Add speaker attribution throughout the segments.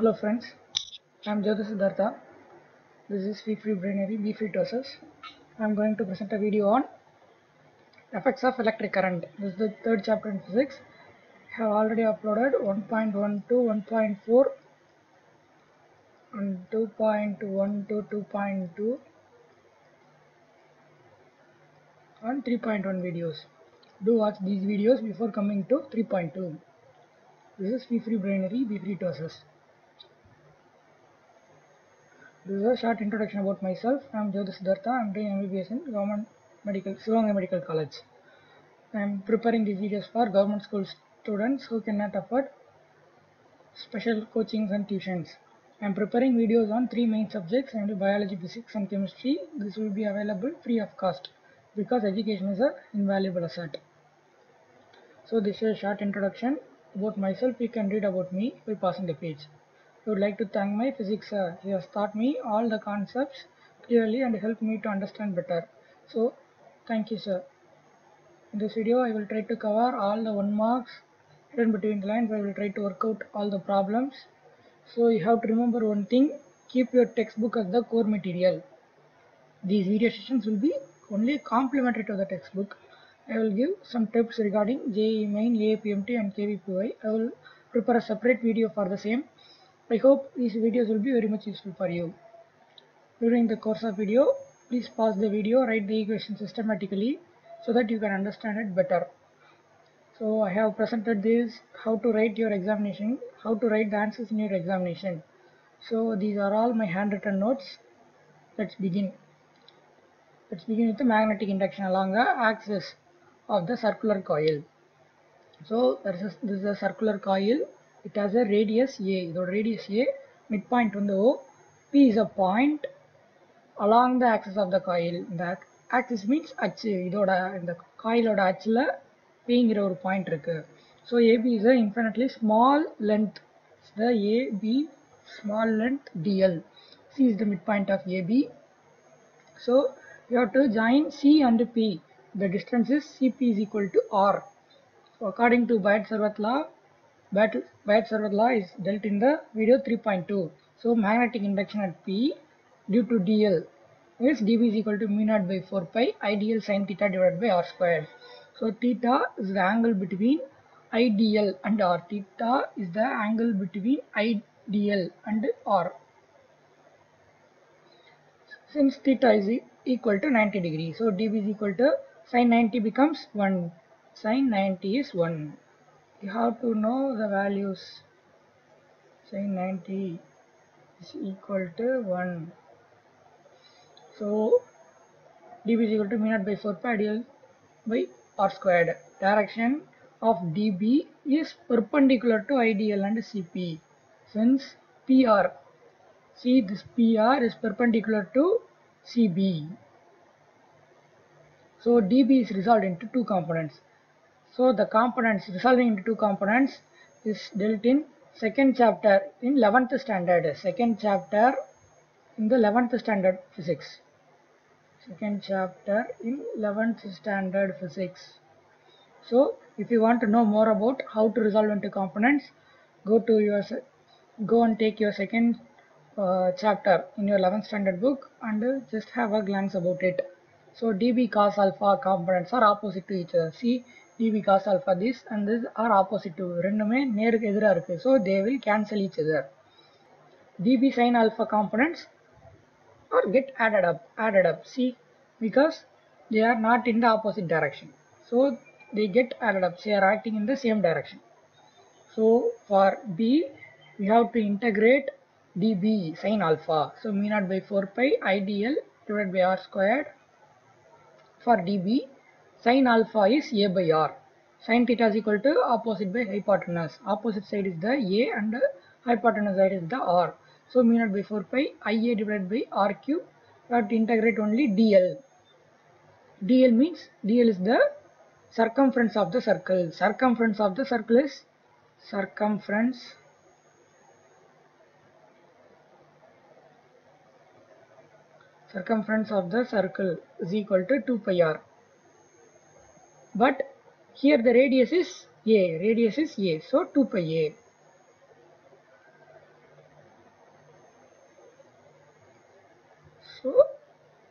Speaker 1: Hello friends, I am Jyoti Siddhartha. This is Free Brainary Bfree. I am going to present a video on effects of electric current. This is the third chapter in physics. I have already uploaded 1.1 to 1.4 and 2.1 to 2.2 and 3.1 videos. Do watch these videos before coming to 3.2. This is Free Brainary Bfree. This is a short introduction about myself. I am Jyoti Siddhartha. I am doing MBBS in Government Shivamogga Medical College. I am preparing these videos for government school students who cannot afford special coachings and tuitions. I am preparing videos on three main subjects, namely biology, physics and chemistry. This will be available free of cost because education is an invaluable asset. So this is a short introduction about myself. You can read about me by passing the page. I would like to thank my physics sir. He has taught me all the concepts clearly and helped me to understand better. So thank you sir. In this video I will try to cover all the 1 marks hidden between the lines. I will try to work out all the problems. So you have to remember one thing, keep your textbook as the core material. These video sessions will be only complementary to the textbook. I will give some tips regarding JEE Main, AAPMT and KVPY. I will prepare a separate video for the same. I hope these videos will be very much useful for you. During the course of video, please pause the video, write the equation systematically so that you can understand it better. So I have presented this, how to write your examination, how to write the answers in your examination. So these are all my handwritten notes. Let's begin. Let's begin with the magnetic induction along the axis of the circular coil. So this is a circular coil. It has a radius A. The radius A, midpoint on the O. P is a point along the axis of the coil. The axis means அச்சு. இதோட இந்த coilோட அச்சுல Pங்கிற ஒரு point இருக்கு. So AB is a infinitely small length. The AB small length DL. C is the midpoint of AB. So you have to join C and P. The distance is CP is equal to R. So according to Biot-Savart law is dealt in the video 3.2. So magnetic induction at P due to DL is dB is equal to mu naught by 4 pi IDL sin theta divided by R squared. So theta is the angle between IDL and R. Theta is the angle between IDL and R. Since theta is equal to 90 degrees, so dB is equal to sin 90 becomes 1. Sin 90 is 1. You have to know the values. Sin 90 is equal to 1. So dB is equal to mu naught by 4 pi IDL by R squared. Direction of dB is perpendicular to IDL and CP. Since PR, see this PR is perpendicular to CB. So dB is resolved into two components. So the components resolving into two components is dealt in second chapter in 11th standard. Second chapter in the 11th standard physics. Second chapter in 11th standard physics. So if you want to know more about how to resolve into components, go and take your second chapter in your 11th standard book and just have a glance about it. So dB cos alpha components are opposite to each other. See, dB cos alpha this and this are opposite to ரெண்டுமே நேருக்கு எதிரா இருக்கு. So they will cancel each other. dB sin alpha components or get added up. See, because they are not in the opposite direction. So they get added up. They are acting in the same direction. So for B, we have to integrate dB sin alpha. So mu naught by 4 pi IDL divided by R squared. For dB, sin alpha is A by R. Sin theta is equal to opposite by hypotenuse. Opposite side is the A and hypotenuse side is the R. So mu naught by 4 pi IA divided by R cube. We have to integrate only DL. DL means DL is the circumference of the circle. Circumference of the circle is circumference of the circle is equal to 2 pi R. But here the radius is A. So 2 pi A. So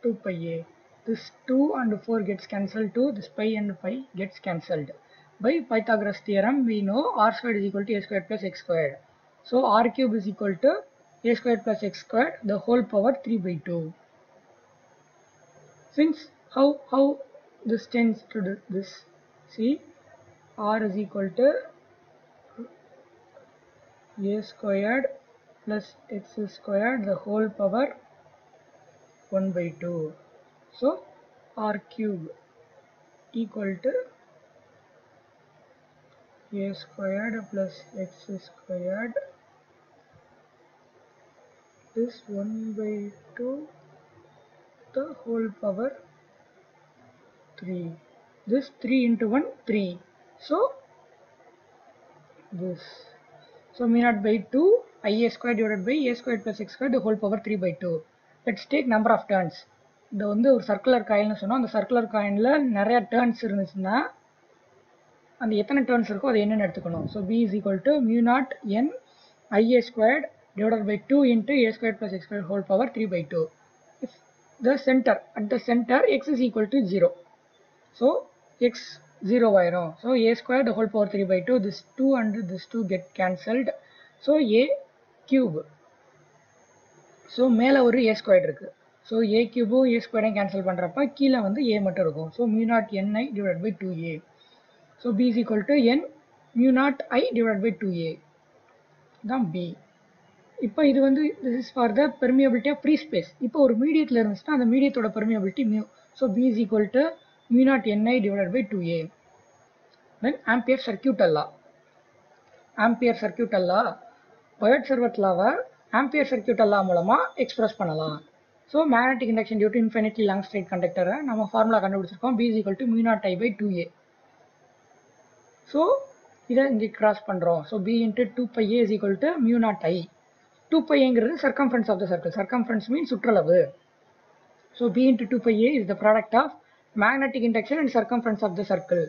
Speaker 1: 2 pi a. This 2 and 4 gets cancelled too. This pi and pi gets cancelled. By Pythagoras theorem, we know r squared is equal to a squared plus x squared. So r cube is equal to a squared plus x squared, the whole power 3 by 2. Since how this tends to this, see, r is equal to a squared plus x squared, the whole power 1 by 2. So r cube equal to a squared plus x squared is 1 by 2 the whole power 3. This 3 into 1, 3. So this. So mu naught by 2 ia squared divided by a squared plus x squared the whole power 3 by 2. Let's take number of turns. இது வந்து ஒரு circular காயில்னு சொன்னோம். அந்த circular காயினில் நிறைய turns இருந்துச்சுன்னா அந்த எத்தனை turns இருக்கோ அதை என்னென்னு எடுத்துக்கணும். So b is equal to mu naught n ia squared divided by 2 into a squared plus x squared whole power 3 by 2. If the center, at the center x is equal to 0. So x 0 ஆயிரும். So a squared the whole power 3 by 2. This 2 and this 2 get cancelled. So a cube. So மேலே ஒரு a squared இருக்கு. So a cube a squared cancel பண்ணுறப்ப கீழே வந்து a மட்டும் இருக்கும். So mu naught ni divided by 2a. So b is equal to n mu naught I divided by 2a. தான் b. இப்போ இது வந்து this is for the permeability of free space. இப்போ ஒரு மீடியத்தில் இருந்துச்சுன்னா அந்த மீடியத்தோட permeability mu. So b is equal to mu naught ni divided by 2a. Then Ampere circuital law. Ampere circuital law. Biot-Savart law Ampere circuital law மூலமா express பண்ணலாம். So magnetic induction due to infinitely long straight conductor நம்ம formula கண்டுபிடிச்சிருக்கோம். b is equal to mu naught I by 2a. So இதை இங்கே cross பண்ணுறோம். So b into 2 pi a is equal to mu naught I. 2 pi ங்கிறது circumference of the circle. Circumference means சுற்றளவு. So b into 2 pi a is the product of magnetic induction and circumference of the circle.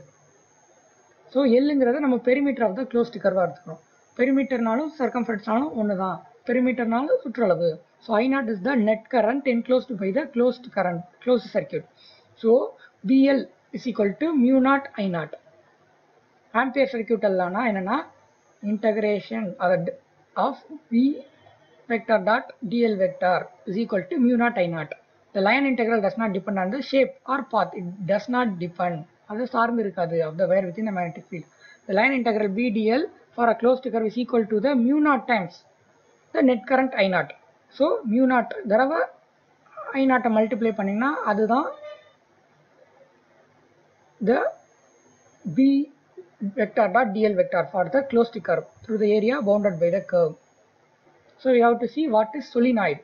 Speaker 1: So Lங்கிறத நம்ம perimeter of the closed curve எடுத்துக்கிறோம். Perimeterனாலும் circumferenceனாலும் ஒன்று தான். Perimeterனாலும் சுற்றளவு. So I naught is the net current enclosed by the closed current, closed circuit. So BL is equal to mu naught I naught. Ampere circuital law என்னன்னா integration of B vector dot dl vector is equal to mu naught I naught. The line integral does not depend on the shape or path. It does not depend. அது சார்ந்து இருக்காது of the wire within the magnetic field. The line integral B dl for a closed curve is equal to the mu naught times the net current I naught. So mu naught தடவை I naught multiply பண்ணிங்கன்னா அதுதான் the B vector dot dl vector for the closed curve through the area bounded by the curve. So we have to see what is solenoid.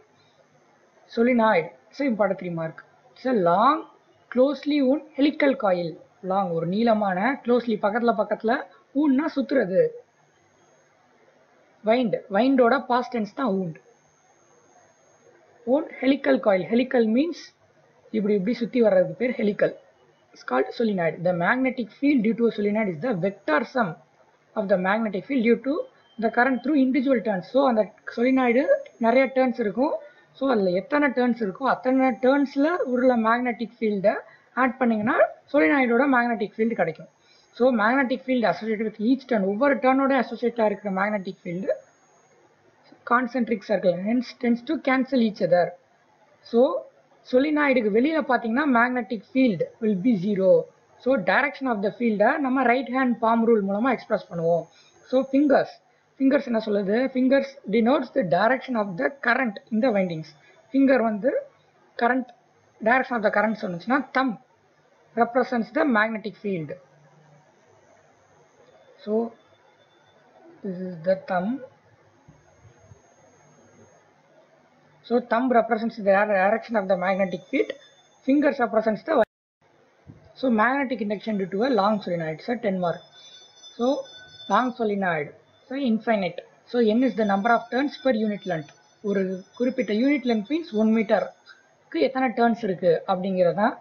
Speaker 1: Solenoid is an important remark. It's a long closely wound helical coil. Long ஒரு நீளமான closely பக்கத்துல woundனா சுத்துறது. Wind ஓட past tense தான் wound. Wound helical coil. Helical means இப்படி சுத்தி வர்றது பேர் helical. It's called solenoid. The magnetic field due to a solenoid is the vector sum of the magnetic field due to the current through individual turns. So அந்த solenoid நிறைய turns இருக்கும். So அதில் எத்தனை turns இருக்கோ அத்தனை டேர்ன்ஸில் உள்ள magnetic ஃபீல்டை add பண்ணிங்கன்னா solenoid-ஓட மேக்னெட்டிக் ஃபீல்டு கிடைக்கும். So magnetic field associate with each turn, ஒவ்வொரு டர்னோட அசோசியேட்டாக இருக்கிற magnetic field concentric circle hence tends to cancel each other. So solenoid-க்கு வெளியில் பார்த்தீங்கன்னா magnetic field will be 0. So direction of the ஃபீல்டை நம்ம ரைட் ஹேண்ட் பாம் ரூல் மூலமாக எக்ஸ்பிரஸ் பண்ணுவோம். ஸோ ஃபிங்கர்ஸ் என்ன சொல்லுது? Fingers denotes the direction of the current in the windings. Finger வந்து current direction of the current சொன்னுச்சுன்னா thumb represents the magnetic field. So this is the thumb. So thumb represents the direction of the magnetic field. Fingers represents the. So magnetic induction due to a long solenoid. So 10 mark. So long solenoid. So infinite. So n is the number of turns per unit length. ஒரு குறிப்பிட்ட unit length means 1 மீட்டருக்கு எத்தனை turns இருக்கு அப்படிங்கிறது தான்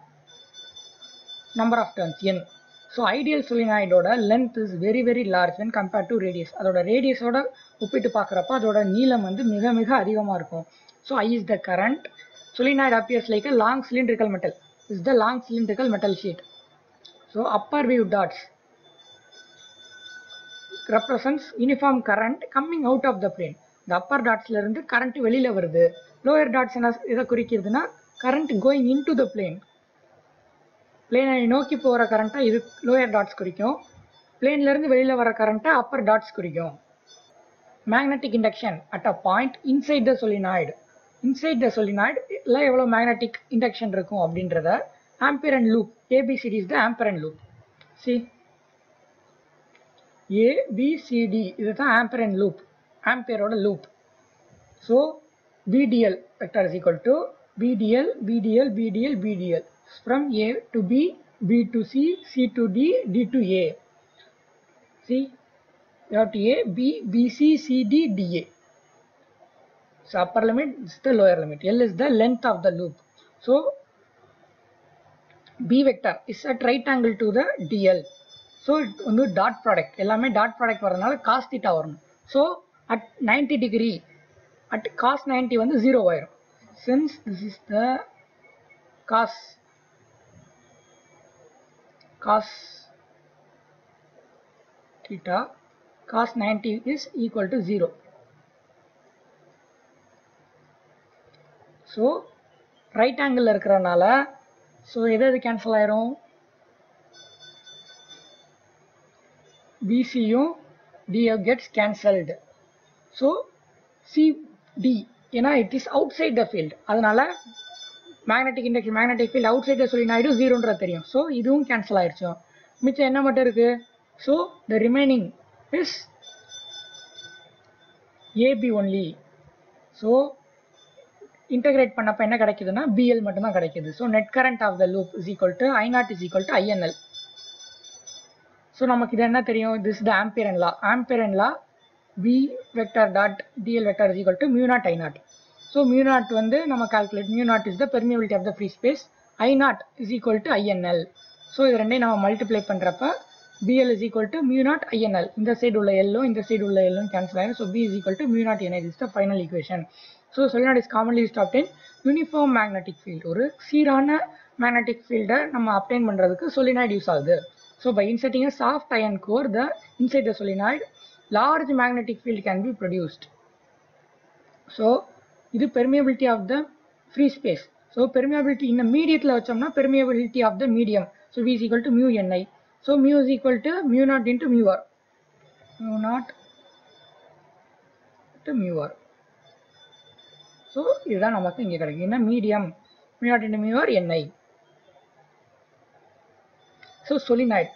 Speaker 1: number of turns n. So ideal solenoid-ஓட length is very very large when compared to radius. அதோட ரேடியஸோட ஒப்பிட்டு பார்க்குறப்ப அதோட நீளம் வந்து மிக மிக அதிகமாக இருக்கும். So I is the current solenoid appears like a long cylindrical metal. This is the long cylindrical metal sheet. So upper view dots represents uniform current coming out of the plane. The upper dots la irundhu current velila varudhu. Lower dots என்ன இத குறிக்கிறதுனா current going into the plane. Plane ஐ நோக்கி போற current இது lower dots குறிக்கும். Plane ல இருந்து வெளியில வர current upper dots குறிக்கும். Magnetic induction at a point inside the solenoid. Inside the solenoid la எவ்வளவு magnetic induction இருக்கும் அப்படின்றத ampere and loop. ABCD is the ampere and loop. See, ABCD இதுதான் ampere and loop. Ampere ஓட loop. So BDL vector is equal to BDL, BDL, BDL, BDL. From A to B, B to C, C to D, D to A. See, you have to A, B, BC, CD, DA. So upper limit is the lower limit. L is the length of the loop. So B vector is at right angle to the DL. So வந்து dot product எல்லாமே dot product வரதுனால cos theta வரணும். So at 90 degree at cos 90 வந்து 0 ஆயிரும். Since this is the cos theta, cos 90 is equal to 0. So right angle இருக்கறனால so எது cancel ஆயிரும்? BC யும் DF gets cancelled. So CD ஏனா it is outside the field. அதனால magnetic induction magnetic field outside the solenoid 0 ன்ற தெரியும். So இதுவும் cancel ஆயிருச்சு. மிச்சம் என்ன மட்டும் இருக்கு? So the remaining is AB only. So integrate பண்ணப்ப என்ன கிடைக்குதுன்னா BL மட்டும் தான் கிடைக்குது. So net current of the loop is equal to I0 is equal to INL. So நமக்கு இது என்ன தெரியும்? This is the Ampere law. Ampere law B vector dot DL vector is equal to mu naught I0. So mu naught வந்து நம்ம calculate mu naught is the permeability of the free space. I0 is equal to INL. So இது ரெண்டையும் நம்ம multiply பண்றப்ப BL is equal to mu naught INL. இந்த side உள்ள L இந்த side உள்ள L cancel ஆயிடும். So B is equal to mu naught INL. This is the final equation. So solenoid is commonly used to obtain uniform magnetic field. ஒரு சீரான magnetic field நம்ம obtain பண்றதுக்கு solenoid use ஆகுது. So by inserting a soft iron core inside the solenoid, large magnetic field can be produced. So இது permeability of the free space. So permeability in the mediate la vachomna permeability of the medium. So V is equal to mu Ni. So mu is equal to mu naught into mu r. Mu naught to mu r. So இதுதான் நமக்கு இங்க கிடைக்கும். என்ன medium mu naught into mu r Ni. So solenoid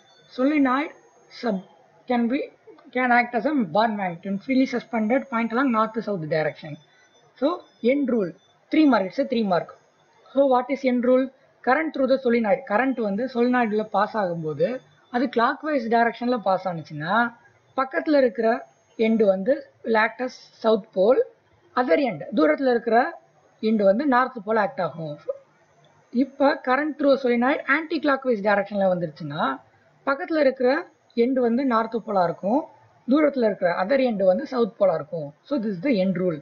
Speaker 1: can act as a bar magnet and freely suspended point along north to south direction. So end rule 3 mark. It's a 3 mark. So what is end rule? Current through the solenoid. Current வந்து solenoid ல pass ஆகும்போது அது clockwise directionல pass ஆனுச்சுன்னா பக்கத்துல இருக்கிற end வந்து will act as south pole, other end தூரத்துல இருக்கிற end வந்து north pole act ஆகும். இப்ப current through solenoid anti clockwise directionல வந்துருச்சுன்னா பக்கத்துல இருக்கிற end வந்து north pole இருக்கும், தூரத்துல இருக்கிற other end வந்து south pole இருக்கும். So this is the end rule.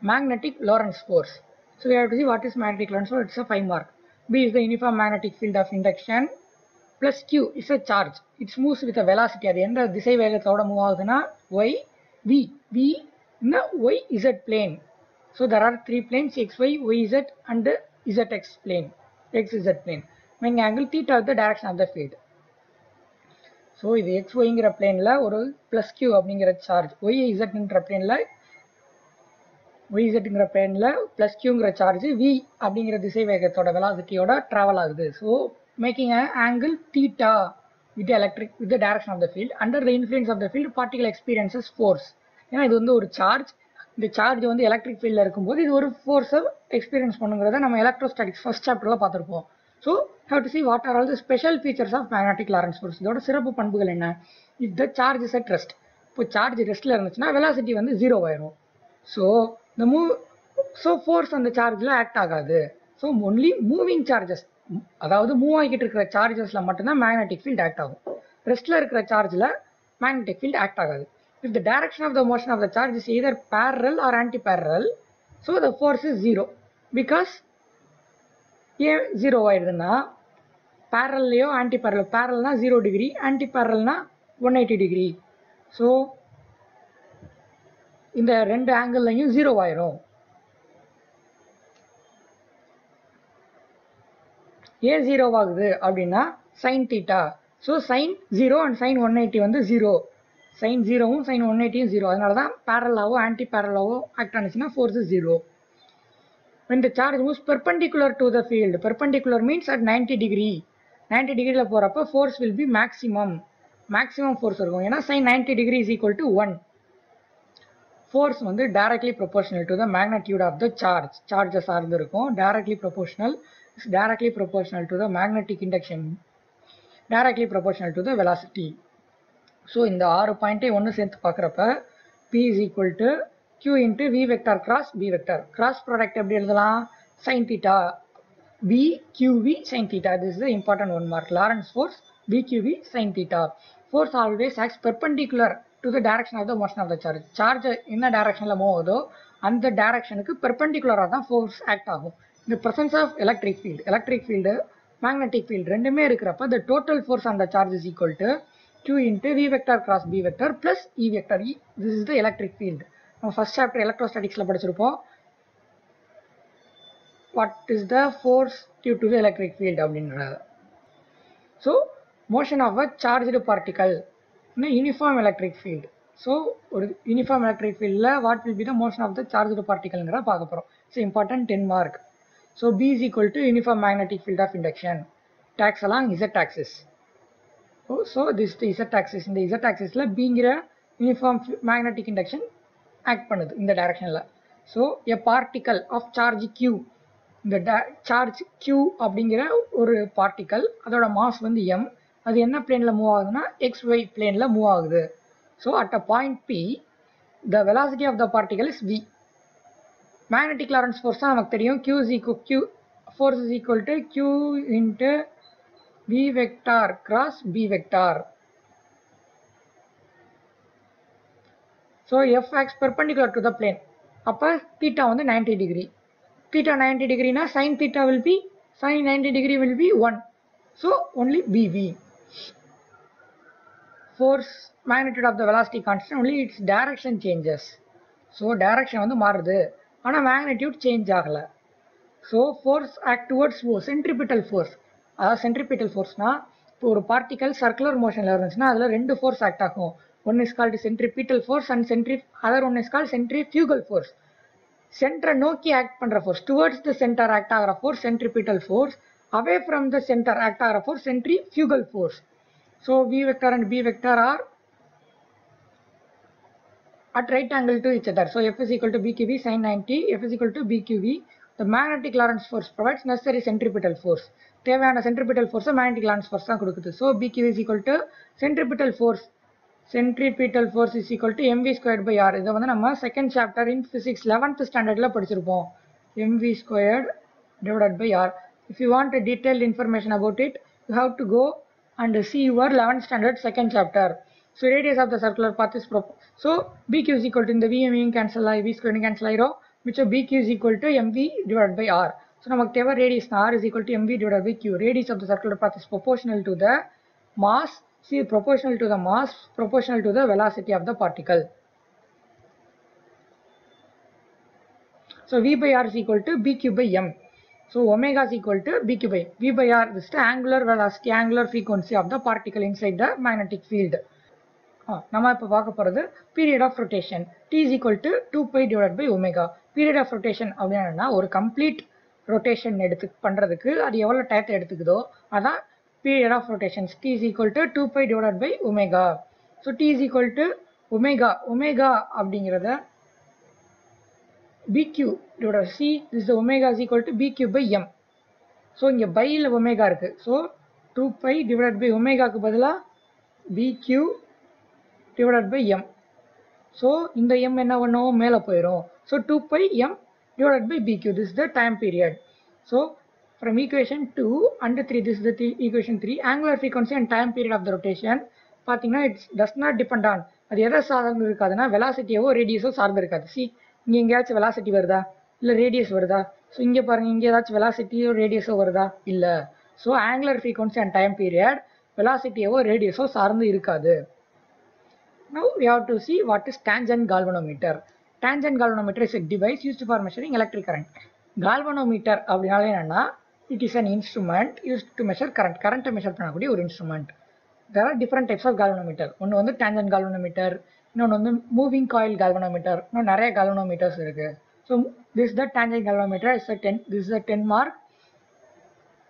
Speaker 1: Magnetic Lorentz force. So we have to see what is magnetic Lorentz force. It's a 5 mark. B is the uniform magnetic field of induction plus Q is a charge. It moves with a velocity. அது எந்த திசை வேகத்தோட move ஆகுதுன்னா y v in the yz plane. So there are 3 planes xy, yz and zx plane. xz plane. Making angle theta is the direction of the field. So இது xyங்கிற planeல ஒரு plus q அப்படிங்கிற charge, yzங்கிற planeல yzங்கிற planeல plus qங்கிற charge v அப்படிங்கிற திசை வேகத்தோட velocityயோட travel ஆகுது. So making an angle theta with the direction of the field. Under the influence of the field, particle experiences force. ஏன்னா இது வந்து ஒரு சார்ஜ், இந்த சார்ஜ் வந்து எலக்ட்ரிக் ஃபீல்டில் இருக்கும்போது இது ஒரு ஃபோர்ஸை எக்ஸ்பீரியன்ஸ் பண்ணுங்கிறத நம்ம எலக்ட்ரோஸ்டாட்டிக்ஸ் ஃபர்ஸ்ட் சாப்டரில் பார்த்துருப்போம். So have to see what are all the special features of magnetic Lorentz force. இதோட சிறப்பு பண்புகள் என்ன? If the charge is at rest, இப்போ சார்ஜ் ரெஸ்ட்டில் இருந்துச்சுன்னா வெலாசிட்டி வந்து 0 ஆயிரும். ஸோ ஃபோர்ஸ் அந்த சார்ஜில் ஆக்ட் ஆகாது. ஸோ ஒன்லி மூவிங் சார்ஜஸ், அதாவது மூவ் ஆகிட்டு இருக்கிற சார்ஜஸில் மட்டும்தான் மேக்னெட்டிக் ஃபீல்ட் ஆக்ட் ஆகும். ரெஸ்ட்டில் இருக்கிற சார்ஜில் மேக்னெட்டிக் ஃபீல்ட் ஆக்ட் ஆகாது. If the direction of the motion of the charge is either parallel or anti-parallel, So the force is 0 because ஏன் 0 ஆயிடுதுன்னா parallel anti parallel, parallelனா 0 degree, anti parallelனா 180 degree. So இந்த ரெண்டு ஆங்கிள்லையும் 0 ஆயிரும். ஏன் 0 ஆகுது அப்படின்னா sin theta. So sin 0 and sin 180 வந்து 0. sin 0வும் sin 180யும் 0. அதனால தான் parallel anti parallel ஆக்ட் ஆனிச்சுன்னா force is 0. When the charge moves perpendicular to the field, perpendicular means at 90 degree. 90 degree போறப்ப force will be maximum force இருக்கும். ஏன்னா sin 90 degree is equal to 1. Force வந்து directly proportional to the magnitude of the charge. Charges சார்ந்து இருக்கும். Directly proportional to the magnetic induction. Directly proportional to the velocity. So இந்த 6 பாயிண்டை ஒன்று சேர்த்து பார்க்குறப்ப P is equal to Q into V vector cross B vector. Cross product எப்படி எழுதலாம்? sin theta B QV sin theta. This is the important one mark. Lorentz force BQV sin theta. Force always acts perpendicular to the direction of the motion of the charge. Charge என்ன directionல move ஆகுதோ அந்த directionக்கு perpendicular-ஆ தான் force act ஆகும். In the presence of electric field, magnetic field ரெண்டுமே இருக்கிறப்ப the total force on the charge is equal to Q into V vector cross B vector plus E vector. This is the electric field. நம்ம first chapter electrostaticsல படிச்சிருப்போம். What is the force due to the electric field அப்படின்றது. So motion of a charged particle in a uniform electric field. So ஒரு uniform electric fieldல what will be the motion of the charged particle-ங்கறத பார்க்க போறோம். So important 10 mark. So B is equal to uniform magnetic field of induction. Acts along Z axis. So this is the Z axis. இந்த Z axisல Bங்கிற uniform magnetic induction act பண்ணுது இந்த directionல. So a particle of charge Q, இந்த charge Q அப்படிங்கிற ஒரு particle, அதோட mass வந்து m, அது என்ன planeல மூவ் ஆகுதுன்னா xy planeல மூவ் ஆகுது. So at a point P, the velocity of the particle is v. Magnetic Lorentz force நமக்கு தெரியும். Force is equal to Q into V vector cross B vector. So F acts perpendicular to the plane. அப்ப theta வந்து 90 degree. Theta 90 degree na sin 90 degree will be 1. So only BV. Force magnitude of the velocity constant, only its direction changes. So direction வந்து மாறுது. ஆனா magnitude change ஆகல. So force act towards centripetal force. அதாவது centripetal forceனா இப்போ ஒரு particle circular மோஷன்ல இருந்துச்சுன்னா அதுல ரெண்டு ஃபோர்ஸ் ஆக்ட் ஆகும். One is called centripetal force and other one is called centrifugal force. சென்டரை நோக்கி ஆக்ட் பண்ற force, towards the centre act ஆகிற force centripetal force, away from the centre act ஆகிற force centrifugal force. So V vector and B vector are at right angle to each other. So F is equal to BQV sin 90, F is equal to BQV. The magnetic Lorentz force provides necessary centripetal force. தேவையான centripetal force magnetic Lorentz force தான் கொடுக்குது. So BQV is equal to centripetal force is equal to mv squared by r. இதை வந்து நம்ம second chapter இன் physics 11th ஸ்டாண்டர்ட்ல படிச்சிருப்போம். mv squared divided by r. If you want a detailed information about it, you have to go and see your 11th standard second chapter. So radius of the circular path is so BQ is equal to இந்த v cancel v squared cancel ஆயிரும், which BQ is equal to mv divided by r. So நமக்கு தேவை radius r is equal to mv divided by q. Radius of the circular path is proportional to the mass. See, proportional to the mass, proportional to the velocity of the particle. So V by R is equal to BQ by M. So omega is equal to BQ by V by R. This is the angular velocity, angular frequency of the particle inside the magnetic field. நம்ம இப்போ பார்க்க போகிறது period of rotation. T is equal to 2 pi divided by omega. Period of rotation அப்படின்னா ஒரு complete rotation பண்ணுறதுக்கு அது எவ்வளோ டயத்தை எடுத்துக்குதோ அதான் period of rotations. T is equal to 2 pi divided by omega. So T is equal to omega அப்படிங்கிறத BQ divided C, this is the omega is equal to BQ by M. So இங்க byல omega இருக்கு. So 2 pi divided by omega க்கு பதிலா BQ divided by M. So இந்த M என்ன பண்ணும் மேல போயிரும். So 2 pi M divided by BQ. This is the time period. So from equation 2 and 3, this is the equation 3, angular frequency and time period of the rotation பார்த்தீங்கன்னா it does not depend on, அது எதை சார்ந்து இருக்காதுன்னா வெலாசிட்டியவோ ரேடியஸோ சார்ந்து இருக்காது. C இங்கே எங்கேயாச்சும் velocity வருதா? இல்லை ரேடியஸ் வருதா? ஸோ இங்கே பாருங்கள், இங்கே ஏதாச்சும் வெலாசிட்டியோ ரேடியஸோ வருதா? இல்லை. So angular frequency and time period வெலாசிட்டியவோ ரேடியஸோ சார்ந்து இருக்காது. Now we have to see what is tangent galvanometer. Tangent galvanometer is a device used for measuring electric current. Galvanometer அப்படினாலே என்னன்னா, it is an instrument used to measure current. Current measure பண்ணக்கூடிய ஒரு instrument. There are different types of galvanometer. ஒன்று வந்து tangent galvanometer, இன்னொன்று வந்து moving coil galvanometer, இன்னும் நிறைய galvanometers இருக்கு. So this is the tangent galvanometer. This is a 10 mark,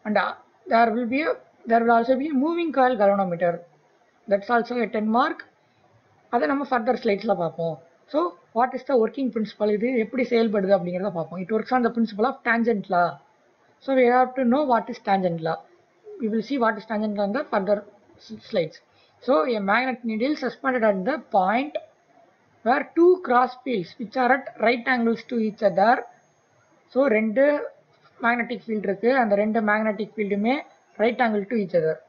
Speaker 1: and there will also be a moving coil galvanometer. That's also a 10 mark. அதை நம்ம further ஸ்லைட்ஸில் பார்ப்போம். So what is the working principle, இது எப்படி செயல்படுது அப்படிங்கிறத பார்ப்போம். It works on the principle of tangent law. So we have to know what is tangent law. We will see what is tangent law in the further slides. So a magnet needle suspended at the point where two cross fields which are at right angles to each other. So ரெண்டு magnetic field இருக்குது, அந்த ரெண்டு magnetic ஃபீல்டுமே right angle to each other,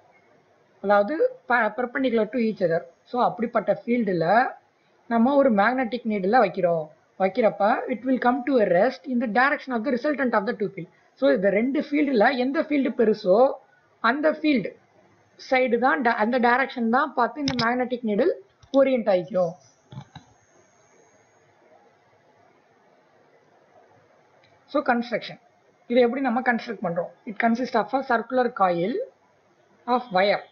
Speaker 1: அதாவது perpendicular to each other. So அப்படிப்பட்ட ஃபீல்டில் நம்ம ஒரு மேக்னெட்டிக் நீடில் வைக்கிறப்ப it will come to a rest in the direction of the resultant of the two field. So இந்த ரெண்டு ஃபீல்டில் எந்த ஃபீல்டு பெருசோ அந்த ஃபீல்டு சைடு தான், அந்த டைரக்ஷன் தான் பார்த்து இந்த மேக்னெட்டிக் நீடில் ஓரியன்ட் ஆகிக்கும். ஸோ கன்ஸ்ட்ரக்ஷன், இதை எப்படி நம்ம கன்ஸ்ட்ரக்ட் பண்ணுறோம்? It consist of a circular coil of wire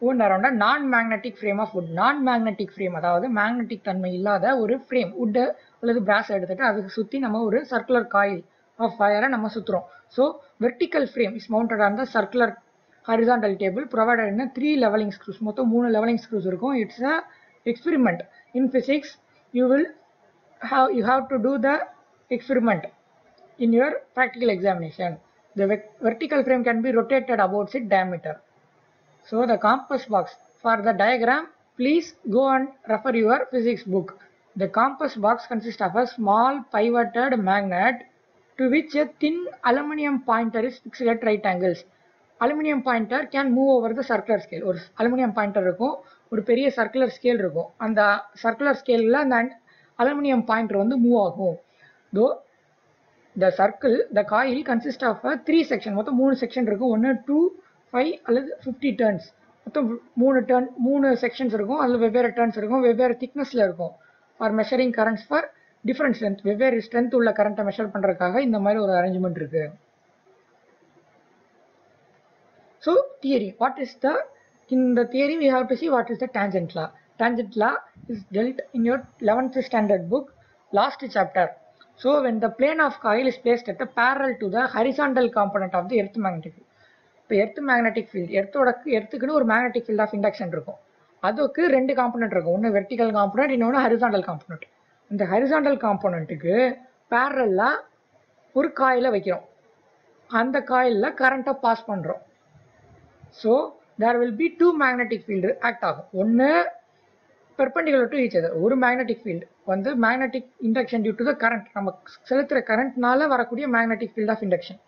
Speaker 1: wound around a non magnetic frame of wood. Non magnetic frame அதாவது மேக்னெட்டிக் தன்மை இல்லாத ஒரு ஃப்ரேம், வுட்டு அல்லது பிராஸ் எடுத்துகிட்டு அதுக்கு சுற்றி நம்ம ஒரு சர்க்குலர் காயில் ஆஃப் வயரை நம்ம சுற்றுறோம். So vertical frame is mounted on the circular horizontal table provided in 3 levelling screws. மொத்தம் 3 லெவலிங் ஸ்க்ரூஸ் இருக்கும். It's a experiment in physics. You have to do the experiment in your practical examination. The vertical frame can be rotated about its diameter. So the compass box, for the diagram please go and refer your physics book. The compass box consists of a small pivoted magnet to which a thin aluminum pointer is fixed at right angles. Aluminum pointer can move over the circular scale. ஒரு aluminum pointer இருக்கும், ஒரு பெரிய circular scale இருக்கும். அந்த circular scaleல அந்த aluminum pointer வந்து move ஆகும். Though the circle, the coil consists of a 3 section. மொத்தம் 3 செக்ஷன் இருக்கும். 1, 2, 5 அல்லது 50 டர்ன்ஸ். மொத்தம் 3 செக்ஷன்ஸ் இருக்கும். அதில் வெவ்வேறு டர்ன்ஸ் இருக்கும், வெவ்வேறு திக்னஸில் இருக்கும். For measuring currents for different strength, வெவ்வேறு ஸ்ட்ரென்த் உள்ள கரண்ட்டை மெஷர் பண்ணுறதுக்காக இந்த மாதிரி ஒரு அரேஞ்ச்மெண்ட் இருக்குது. So theory, in the theory we have to see what is the tangent law. Tangent law is dealt in your 11th standard book, last chapter. So when the plane of coil is placed at a parallel to the horizontal component of the earth magnetic field. இப்போ earth magnetic field, எர்த்துக்குன்னு ஒரு magnetic field of induction இருக்கும். அதுக்கு 2 component இருக்கும், ஒன்று vertical component, இன்னொன்று horizontal component. இந்த horizontal காம்பனண்ட்டுக்கு பேரலாக ஒரு காயிலை வைக்கிறோம், அந்த காயிலில் கரண்ட்டை பாஸ் பண்ணுறோம். So there will be 2 magnetic field act ஆகும். ஒன்று perpendicular to each other. ஒரு மேக்னெட்டிக் ஃபீல்டு வந்து magnetic induction due to the current, நம்ம செலுத்துகிற கரண்ட்னால வரக்கூடிய மேக்னெட்டிக் ஃபீல்ட் ஆஃப் இண்டக்ஷன்,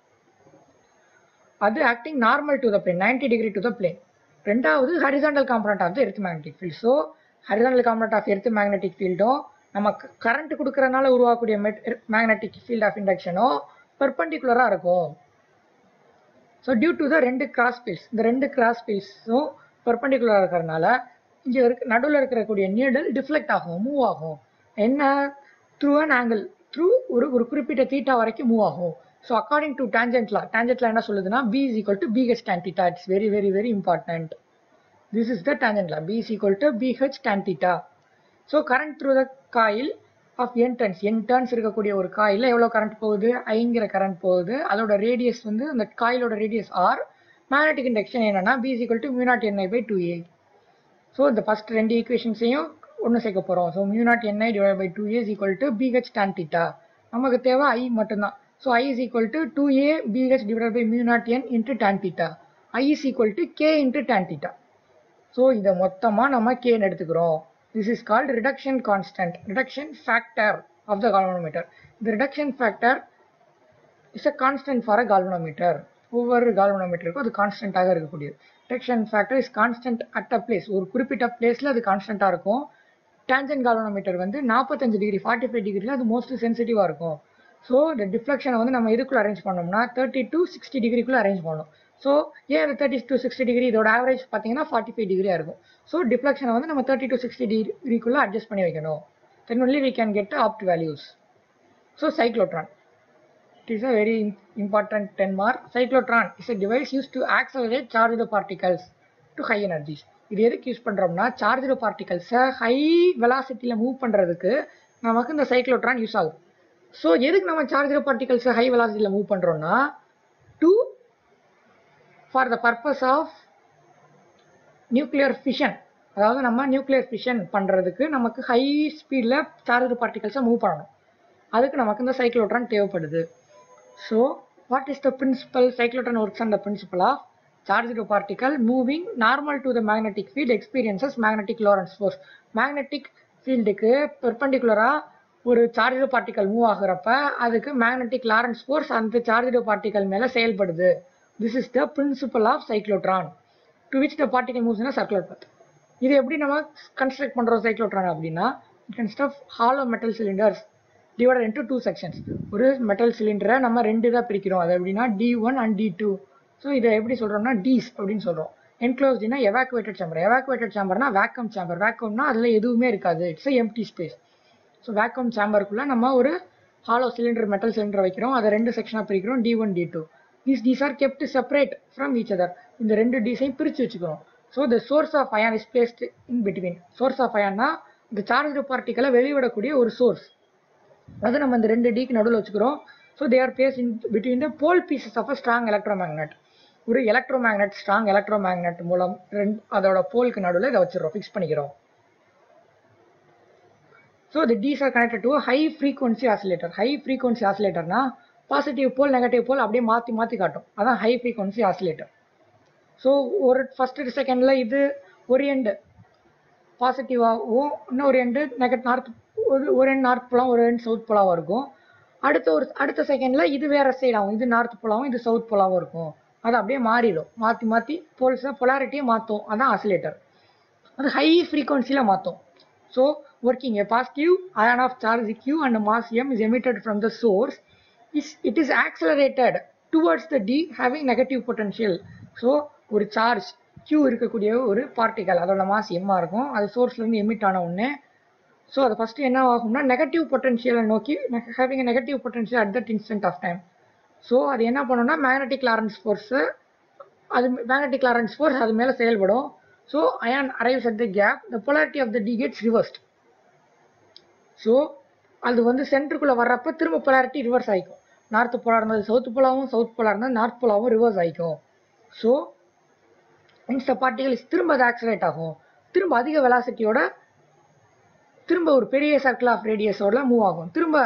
Speaker 1: அது acting normal to the plane, 90 degree to the plane. ரெண்டாவது horizontal component of the earth magnetic field. So horizontal component of earth magnetic ஃபீல்டும் நமக்கு current கொடுக்கறதுனால உருவாக்கக்கூடிய மேக்னெட்டிக் ஃபீல்ட் ஆஃப் இண்டக்ஷனும் பெர்பெண்டிகுலராக இருக்கும். So due to the 2 cross fields, இந்த 2 cross ஃபீல்ட்ஸும் பெர்பெண்டிகுலராக இருக்கிறதுனால இங்கே நடுவில் இருக்கக்கூடிய நீடல் டிஃப்ளெக்ட் ஆகும், மூவ் ஆகும். என்ன? த்ரூ அன் ஆங்கிள், த்ரூ ஒரு குறிப்பிட்ட தீட்டா வரைக்கும் மூவ் ஆகும். ஸோ அக்கார்டிங் டு டேஞ்சன்ட் லா என்ன சொல்லுதுன்னா, B is equal to BH tan theta. It's very very very important. This is the tangent law. B is equal to BH tan theta. So current through the coil of n turns இருக்கக்கூடிய ஒரு coil எவ்வளோ current போகுது? ஐங்கிற current போகுது. அதோட radius வந்து அந்த காயிலோட radius R. Magnetic induction என்னன்னா B is equal to mu naught Ni by 2A. So இந்த ஃபர்ஸ்ட் 2 ஈக்குவேஷன்ஸையும் ஒன்று சேர்க்க போகிறோம். So mu naught Ni divided by 2A is equal to BH tan theta. நமக்கு தேவை I மட்டும்தான். So I is equal to 2A BH divided by mu naught N into tan theta. I is equal to K into tan theta. So இதை மொத்தமாக நம்ம Kன்னு எடுத்துக்கிறோம். This is called reduction constant, reduction factor of the galvanometer. The reduction factor is a constant for a galvanometer. ஒவ்வொரு கால்வனோமீட்டருக்கும் அது கான்ஸ்டன்ட்டாக இருக்கக்கூடியது. Reduction factor is constant at a place, ஒரு குறிப்பிட்ட பிளேஸில் அது கான்ஸ்டன்ட்டாக இருக்கும். டேஞ்சன்ட் கால்வனோமீட்டர் வந்து 45 டிகிரி 45 டிகிரியில் அது மோஸ்ட்லி சென்சிட்டிவாக இருக்கும். ஸோ இந்த டிஃப்ளெக்ஷனை வந்து நம்ம இதுக்குள்ளே அரேஞ்ச் பண்ணோம்னா 30 to 60 டிகிரிக்குள்ளே அரேஞ்ச் பண்ணணும். ஸோ ஏன் இந்த 30 to 60 டிகிரி இதோட ஆவரேஜ் பார்த்தீங்கன்னா 45 டிகிரியாக இருக்கும். ஸோ டிஃப்ளெக்ஷனை வந்து நம்ம 30 to 60 டிகிரிக்குள்ளே அட்ஜஸ்ட் பண்ணி வைக்கணும். Then only we can get the opt values. So cyclotron. It is a very important 10 mark. Cyclotron is a device used to accelerate charged particles to high energies. இது எதுக்கு use பண்ணுறோம்னா charged பார்ட்டிகல்ஸை high வெலாசிட்டியில் move பண்ணுறதுக்கு நமக்கு இந்த cyclotron use ஆகும். So எதுக்கு நம்ம சார்ஜ்டு பார்ட்டிகல்ஸை ஹை வெலாசிட்டியில் மூவ் பண்ணுறோம்னா for the purpose of nuclear fission. அதாவது நம்ம நியூக்ளியர் ஃபிஷன் பண்ணுறதுக்கு நமக்கு ஹை ஸ்பீடில் சார்ஜ்டு பார்ட்டிகல்ஸை மூவ் பண்ணணும். அதுக்கு நமக்கு இந்த சைக்ளோட்ரான் தேவைப்படுது. So what is the principle? Cyclotron works on the principle of charged particle moving normal to the magnetic field experiences magnetic Lorentz force. magnetic ஃபீல்டுக்கு பெர்பெண்டிகுலராக ஒரு சார்ஜ்டு பார்ட்டிகல் மூவ் ஆகுறப்ப அதுக்கு மேக்னெட்டிக் லாரன்ஸ் ஃபோர்ஸ் அந்த charged particle மேலே செயல்படுது. This is the principle of cyclotron to which the particle moves in a circular path. இது எப்படி நம்ம கன்ஸ்ட்ரக்ட் பண்ணுறோம் சைக்ளோட்ரான் அப்படின்னா it consist of hollow metal cylinders divided into 2 sections. ஒரு metal சிலிண்டரை நம்ம 2 தான் பிரிக்கிறோம். அது எப்படின்னா D1 and D2. ஸோ இதை எப்படி சொல்கிறோம்னா டீஸ் அப்படின்னு சொல்கிறோம். என்க்ளோஸ்டினா எவாக்குவேட்டட் சேம்பர். எவாக்குவேட்டட் சேம்பர்னா வேக்கம் சேம்பர். வேக்கம்னா அதில் எதுவுமே இருக்காது. It's empty space. So vacuum சேம்பருக்குள்ளே நம்ம ஒரு ஹாலோ சிலிண்டர் மெட்டல் சிலிண்டர் வைக்கிறோம். அதை 2 செக்ஷனாக பிரிக்கிறோம், D1 D2. These are kept separate from each other. இந்த 2 டீஸையும் பிரித்து வச்சுக்கிறோம். So the source of ion is placed in between. Source of அயான்னா இந்த சார்ஜ்டு பார்ட்டிகளை வெளிவிடக்கூடிய ஒரு சோர்ஸ். அது நம்ம இந்த 2 டீக்கு நடுவில் வச்சுக்கிறோம். So they are placed in between the pole pieces of a strong electromagnet. ஒரு எலக்ட்ரோமேக்னெட் ஸ்ட்ராங் எலக்ட்ரோமேக்னெட் மூலம் அதோட போலுக்கு நடுவில் இதை வச்சிடறோம், ஃபிக்ஸ் பண்ணிக்கிறோம். So the dees are connected to high frequency oscillator. High frequency ஆசிலேட்டர்னா பாசிட்டிவ் போல் நெகட்டிவ் போல் அப்படியே மாற்றி மாற்றி காட்டும். அதான் ஹை ஃப்ரீக்வன்சி ஆசிலேட்டர். ஸோ ஒரு ஃபஸ்ட்டு செகண்டில் இது ஒரு எண்டு பாசிட்டிவாகவும் இன்னொரு எண்டு நார்த், ஒரு எண்ட் நார்த் போலாகவும் ஒரு எண்ட் சவுத் போலாகவும் இருக்கும். அடுத்த செகண்டில் இது வேறு சைடாகும். இது நார்த் போலாகவும் இது சவுத் போலாகவும் இருக்கும். அது அப்படியே மாறிடும். மாற்றி மாற்றி போல்ஸை பொலாரிட்டியை மாற்றும். அதான் ஆசிலேட்டர். அது ஹை ஃப்ரீக்வன்சியில் மாற்றும். So working a positive ion of charge Q and mass m is emitted from the source. It is accelerated towards the D having negative potential. So ஒரு சார்ஜ் Q இருக்கக்கூடிய ஒரு பார்ட்டிகல் அதோட mass எம்மாக இருக்கும். அது சோர்ஸ்லேருந்து emit ஆன உடனே so அது first என்ன ஆகும்னா நெகட்டிவ் பொட்டன்ஷியலை நோக்கி having negative potential at that instant of time. So அது என்ன பண்ணுன்னா மேக்னெட்டிக் லாரன்ஸ் ஃபோர்ஸு அது மேலே செயல்படும். So ion arrives at the gap, the polarity of the D gets reversed. So அது வந்து சென்டருக்குள்ளே வர்றப்ப திரும்ப பொலாரிட்டி ரிவர்ஸ் ஆகிக்கும். நார்த் போலாக இருந்தது சவுத் போலாகவும், சவுத் போலாக இருந்தது நார்த் போலாகவும் ரிவர்ஸ் ஆகிக்கும். ஸோ மீன்ஸ் த பார்ட்டிகல் திரும்ப அது ஆக்சிலேட் ஆகும். திரும்ப அதிக வெலாசிட்டியோட திரும்ப ஒரு பெரிய சர்க்கிள் ஆஃப் ரேடியஸோட மூவ் ஆகும். திரும்ப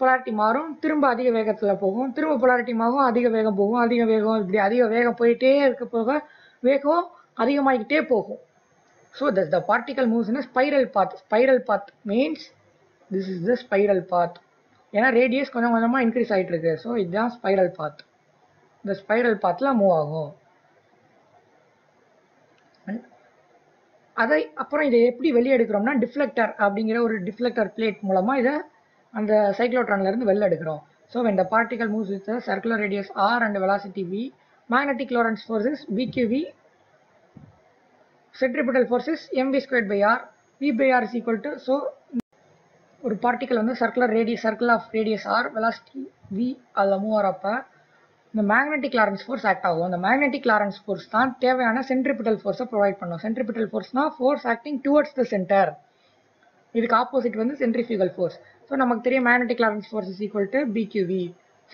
Speaker 1: பொலாரிட்டி மாறும், திரும்ப அதிக வேகத்தில் போகும், திரும்ப பொலாரிட்டி மாறும், அதிக வேகம் போகும், அதிக வேகம், இப்படி அதிக வேகம் போயிட்டே இருக்க போக வேகம் அதிகமாகிக்கிட்டே போகும். So the particle moves in spiral path. Spiral path means this is the spiral path. ஏன்னா ரேடியஸ் கொஞ்சம் கொஞ்சமாக இன்க்ரீஸ் ஆகிட்டு இருக்கு. ஸோ இதுதான் ஸ்பைரல் பாத். இந்த ஸ்பைரல் பாத்தில் மூவ் ஆகும். அப்புறம் இதை எப்படி வெளியே எடுக்கிறோம்னா டிஃப்ளெக்டர் அப்படிங்கிற ஒரு டிஃப்ளெக்டர் பிளேட் மூலமாக இதை அந்த சைக்ளோட்ரான்லேருந்து வெளில எடுக்கிறோம். So when the particle moves with a circular radius r and velocity v, magnetic Lorentz force is bqv, centripetal force is mv squared by r, v by r is equal to, so ஒரு particle வந்து circle of radius r, velocity v அதில் move ஆகிறப்ப இந்த magnetic Lorentz force act ஆகும். அந்த magnetic Lorentz force தான் தேவையான centripetal ஃபோர்ஸை ப்ரொவைட் பண்ணும். சென்ட்ரிபிட்டல் ஃபோர்ஸ்னால் force acting towards the centre. இதுக்கு ஆப்போசிட் வந்து சென்ட்ரிஃபியூகல் ஃபோர்ஸ். ஸோ நமக்கு தெரியும் magnetic Lorentz force is equal to B Q V,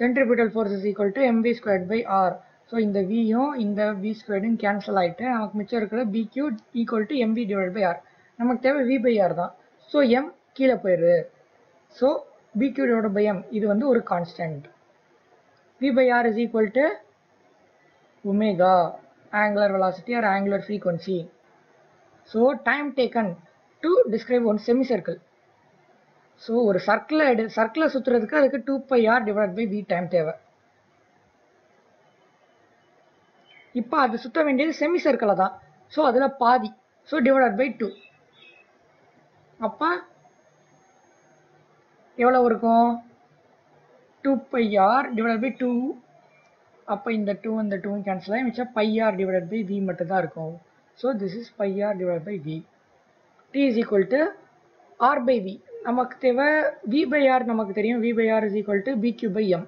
Speaker 1: centripetal force is equal to M V squared by R. So இந்த வியும் இந்த வி ஸ்கொயர்டும் கேன்சல் ஆகிட்டு நமக்கு மிச்சம் இருக்கிற B Q equal to M V divide by R. நமக்கு தேவை வி பை ஆர் தான். ஸோ எம் கீழே போயிடுது. So B Q divide by M இது வந்து ஒரு constant. V by R is equal to omega, angular velocity or angular frequency. So time taken to describe one semicircle. So ஒரு சர்க்கிளை சுற்றுறதுக்கு அதுக்கு 2 pi r divided by v time தேவை. இப்போ அது சுற்ற வேண்டியது செமி சர்க்கிளை தான். ஸோ அதில் பாதி. So divided by 2. அப்போ எவ்வளோ இருக்கும்? 2 pi r divided by 2. அப்போ இந்த 2 and the 2 cancel ஆகி மிச்சம் pi r divided by v மட்டும் தான் இருக்கும். So this is pi r divided by v. T is equal to r by v. நமக்கு தேவை v by r நமக்கு தெரியும். v by r is equal to bq by m.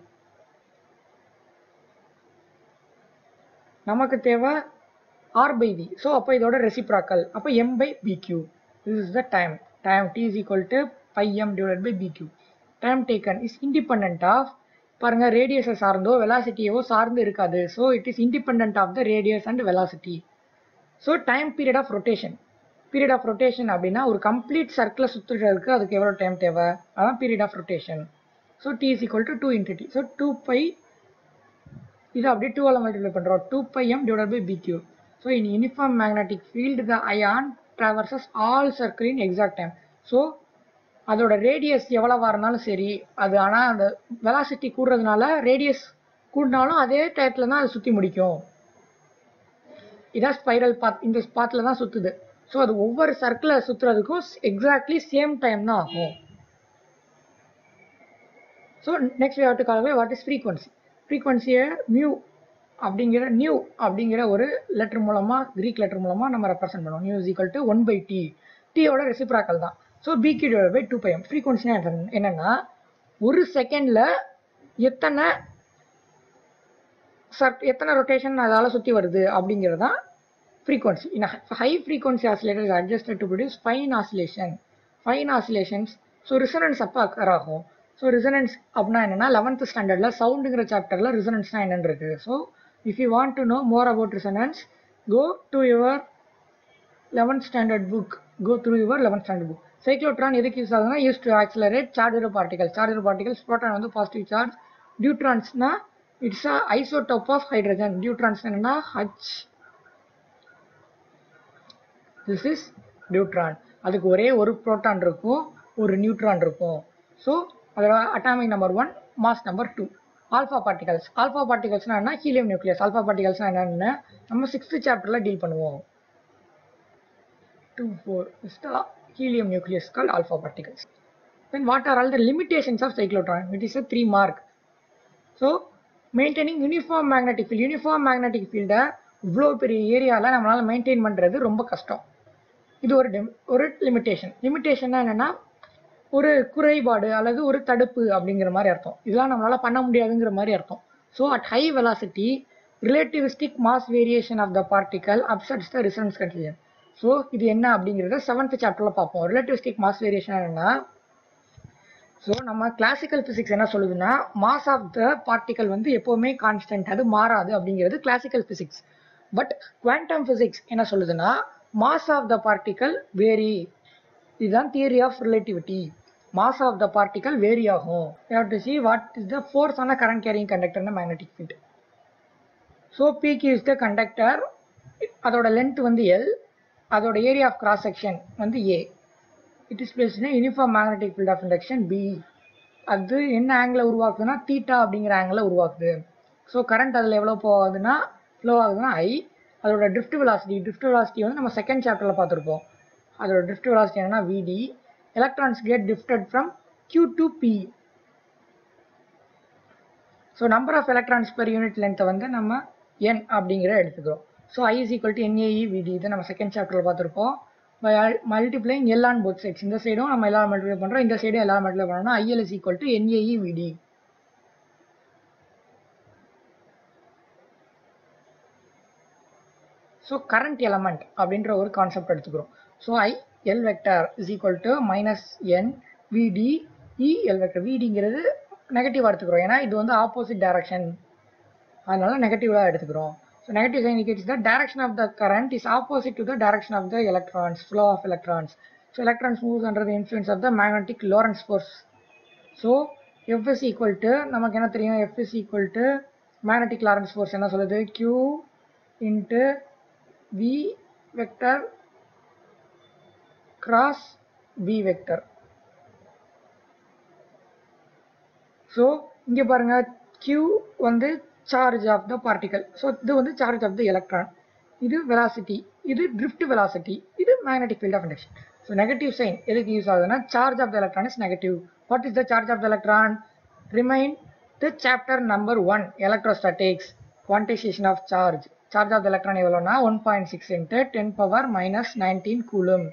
Speaker 1: நமக்கு தேவை r by v. So அப்போ இதோட reciprocal. அப்போ m by bq. This is the time. Time t is equal to pi m divided by bq. Time taken is independent of பாருங்க ரேடியஸை சார்ந்தோ வெலாசிட்டியோ சார்ந்து இருக்காது. So it is independent of the radius and velocity. So time period of rotation. Period of rotation அப்படின்னா ஒரு complete சர்க்கிளை சுற்றுறதுக்கு அதுக்கு எவ்வளோ time தேவை, அதான் period of rotation. So T is equal to 2 into t. So 2 pi இது அப்படியே 2 all multiply பண்ணுறோம். 2 pi m divided by bq. So in uniform magnetic field the ion traverses all circle in exact time. So அதோட radius எவ்வளவா இருந்தாலும் சரி, அது ஆனால் அந்த வெலாசிட்டி கூடுறதுனால ரேடியஸ் கூடினாலும் அதே டயத்தில் தான் அது சுற்றி முடிக்கும். இதான் ஸ்பைரல் பாத், இந்த பாத்தில் தான் சுற்றுது. ஸோ அது ஒவ்வொரு சர்க்கிளை சுற்றுறதுக்கும் எக்ஸாக்ட்லி சேம் டைம் தான் ஆகும். So next we have to call what is frequency. ஃப்ரீக்வன்சியை நியூ அப்படிங்கிற ஒரு லெட்டர் மூலமாக, கிரீக் லெட்டர் மூலமாக நம்ம ரெப்ரசென்ட் பண்ணுவோம். Nu is equal to 1/t. டீயோட ரெசிப்ராக்கல் தான். So bq divided by 2 pi m. ஃப்ரீக்வன்சினா என்னன்னா ஒரு செகண்டில் எத்தனை ரொட்டேஷன் அதால் சுற்றி வருது அப்படிங்கிறது தான் frequency. High frequency oscillator is adjusted to produce fine oscillations. So resonance அப்போ அக்கர் ஆகும். ஸோ ரிசனன்ஸ் அப்படின்னா என்னென்னா 11th ஸ்டாண்டர்டில் சவுண்டுங்கிற சாப்டரில் ரிசனன்ஸ்னால் என்னென்னு இருக்குது. So if you want to know more about resonance, go through your 11th standard book. Cyclotron எதுக்கு யூஸ் ஆகுதுன்னா used to accelerate charger particles. Proton வந்து பாசிட்டிவ் சார்ஜ், நியூட்ரான்ஸ்னா it's a isotope of hydrogen. Neutrons என்னன்னா H. This is neutron. அதுக்கு ஒரே ஒரு proton இருக்கும், ஒரு நியூட்ரான் இருக்கும். ஸோ அதோட atomic number 1, mass number 2. Alpha பார்ட்டிகல்ஸ்னா என்ன, ஹீலியம் நியூக்ளியஸ். ஆல்ஃபா பார்ட்டிகல்ஸ்னா என்னன்னு நம்ம 6th சாப்டரில் டீல் பண்ணுவோம். 2-4 is the helium nucleus called alpha particles. Then what are all the limitations of cyclotron? It is a 3 mark. So maintaining uniform magnetic field இவ்வளோ பெரிய ஏரியாவில் நம்மளால் மெயின்டைன் பண்ணுறது ரொம்ப கஷ்டம். இது ஒரு லிமிட்டேஷன்னா என்னென்னா ஒரு குறைபாடு அல்லது ஒரு தடுப்பு அப்படிங்கிற மாதிரி அர்த்தம். இதெல்லாம் நம்மளால் பண்ண முடியாதுங்கிற மாதிரி அர்த்தம். So at high velocity relativistic mass variation of the particle upsets the resonance condition. So இது என்ன அப்படிங்கிறத 7th சாப்டரில் பார்ப்போம். ரிலேட்டிவிஸ்டிக் மாஸ் வேரியேஷன் என்னன்னா, ஸோ நம்ம கிளாசிக்கல் ஃபிசிக்ஸ் என்ன சொல்லுதுன்னா மாஸ் ஆஃப் த பார்ட்டிகல் வந்து எப்போவுமே கான்ஸ்டன்ட், அது மாறாது அப்படிங்கிறது classical physics. But quantum physics என்ன சொல்லுதுன்னா mass of the particle vary. இதுதான் theory of relativity. Mass of the particle vary ஆகும். You have to see what is the force on a current carrying conductor in a magnetic field. So PQ is the conductor. அதோட length வந்து L, அதோட area of cross section வந்து A. It is placed in uniform magnetic field of induction B. அது என்ன ஆங்கிளை உருவாக்குதுன்னா theta அப்படிங்கிற ஆங்கிளை உருவாக்குது. ஸோ கரண்ட் அதில் எவ்வளோ ஃப்ளோ ஆகுதுன்னா I. அதோட ட்ரிஃப்ட் வெலாசிட்டி வந்து நம்ம 2nd சாப்டரில் பார்த்துருப்போம். அதோட ட்ரிஃப்ட் வெலாசிட்டி என்னன்னா VD. Electrons get drifted from Q to P. So number of electrons per unit லென்த்தை வந்து நம்ம N அப்படிங்கிற எடுத்துக்கிறோம். So I is equal to NaE/VD. இதை நம்ம 2nd சாப்டரில் பார்த்துருப்போம். By multiplying L on both sides. இந்த சைடும் நம்ம எல்லாரும் மல்டிப்ளை பண்ணுறோம், இந்த சைடும் எல்லாரும் மல்டிப்ளை பண்ணோம்னா IL is equal to NaE/VD. So current element அப்படின்ற ஒரு கான்செப்ட் எடுத்துக்கிறோம். So IL vector is equal to -NVD EL vector. VDங்கிறது நெகட்டிவாக எடுத்துக்கிறோம், ஏன்னா இது வந்து ஆப்போசிட் டைரக்ஷன், அதனால நெகட்டிவாக எடுத்துக்கிறோம். So negative sign indicates the direction of the current is opposite to the direction of the electrons, flow of electrons. So electrons moves under the influence of the magnetic Lorentz force. So F is equal to நமக்கு என்ன தெரியும், F is equal to magnetic Lorentz force என்ன சொல்லுது, Q into V vector cross V vector. So இங்கே பாருங்க, Q வந்து charge of the particle. So இது வந்து charge of the electron, இது velocity, இது drift velocity, இது magnetic field of induction. So negative sign எதுக்கு யூஸ் ஆகுதுன்னா charge of the electron is negative. What is the charge of the electron? Remain The chapter number 1 electrostatics quantization of charge. Charge of the electron எவ்வளோனா 1.6 into 10 power minus 19 coulomb.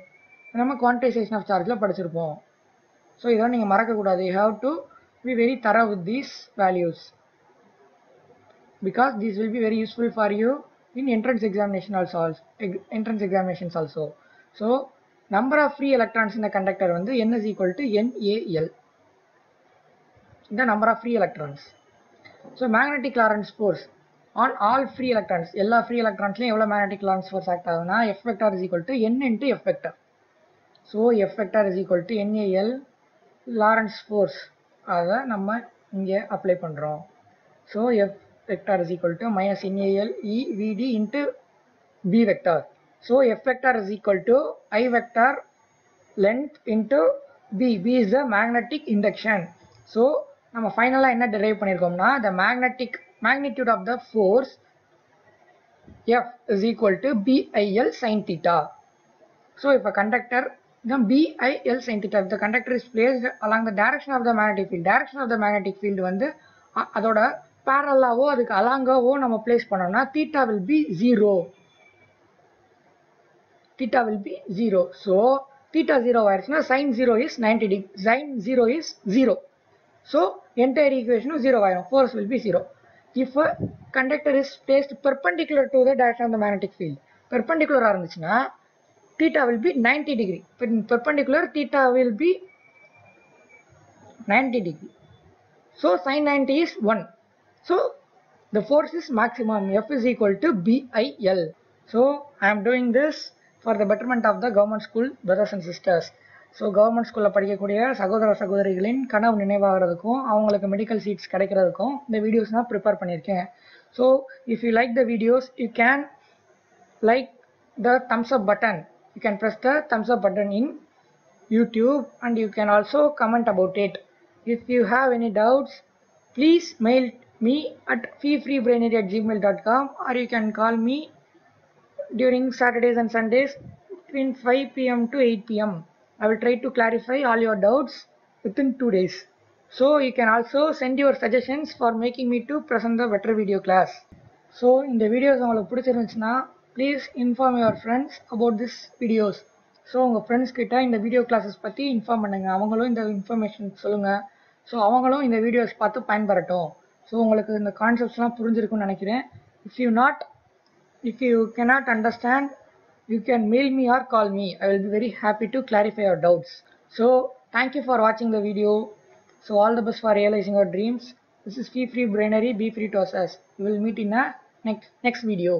Speaker 1: நம்ம quantization of charge படிச்சிருப்போம். So இதெல்லாம் நீங்க மறக்க கூடாது. You have to be very thorough with these values because these will be very useful for you in entrance examinations also. So number of free electrons in the conductor வந்து n is equal to NaL. The number of free electrons. So magnetic Lorentz force on all free electrons. எல்லா free electronsலயும் எவ்வளவு magnetic Lorentz force act ஆகுதுனா F vector is equal to n into F vector. So F vector is equal to NaL Lorentz force. அத நம்ம இங்க apply பண்றோம். So F vector is equal to minus NaL E Vd into B vector. So F vector is equal to I vector length into B. B is the magnetic induction. So நம்ம ஃபைனலா என்ன derive பண்ணிருக்கோம்னா the magnetic magnitude of the force F is equal to BIL sin theta. So if a conductor then BIL sin theta, if the conductor is placed along the direction of the magnetic field வந்து அதோட parallel-ஆவோ அதுக்கு அலாங்காவோ நம்ம place பண்ணோம்னா theta will be 0. So theta 0 ஆயிருச்சுனா sin 0 is 90 degree. Sin 0 is 0. So entire equation is 0 ஆயிரும். Force will be 0. If a conductor is placed perpendicular to the direction of the magnetic field, perpendicular இருந்துச்சுனா theta will be 90 degree. Perpendicular theta will be 90 degree. So sin 90 is 1. So the force is maximum. F is equal to BIL. So I am doing this for the betterment of the government school brothers and sisters. So government schoolல படிக்கக்கூடிய சகோதர சகோதரிகளின் கனவு நினைவாகிறதுக்கும் அவங்களுக்கு medical seeds கிடைக்கிறதுக்கும் இந்த videos நான் prepare பண்ணியிருக்கேன். So if you like the videos, you can like the thumbs up button. You can press the thumbs up button in YouTube and you can also comment about it. If you have any doubts, please mail me at feefreebrainary@gmail.com or you can call me during Saturdays and Sundays between 5 p.m. to 8 p.m. I will try to clarify all your doubts within 2 days. So you can also send your suggestions for making me to present the better video class. So இந்த videos உங்களுக்கு பிடிச்சிருந்துச்சுன்னா please inform your friends about this videos. So உங்க friends கிட்ட இந்த video classes பத்தி inform பண்ணுங்க. அவங்களும் இந்த இன்ஃபர்மேஷன் சொல்லுங்க. ஸோ அவங்களும் இந்த வீடியோஸ் பார்த்து பயன்பெறட்டும். ஸோ உங்களுக்கு இந்த கான்செப்ட்ஸ்லாம் புரிஞ்சிருக்கும்னு நினைக்கிறேன். If you cannot understand, you can mail me or call me. I will be very happy to clarify your doubts. So thank you for watching the video. So all the best for realizing your dreams. This is Fee Free Brainary. Be free to assess. We will meet in a next video.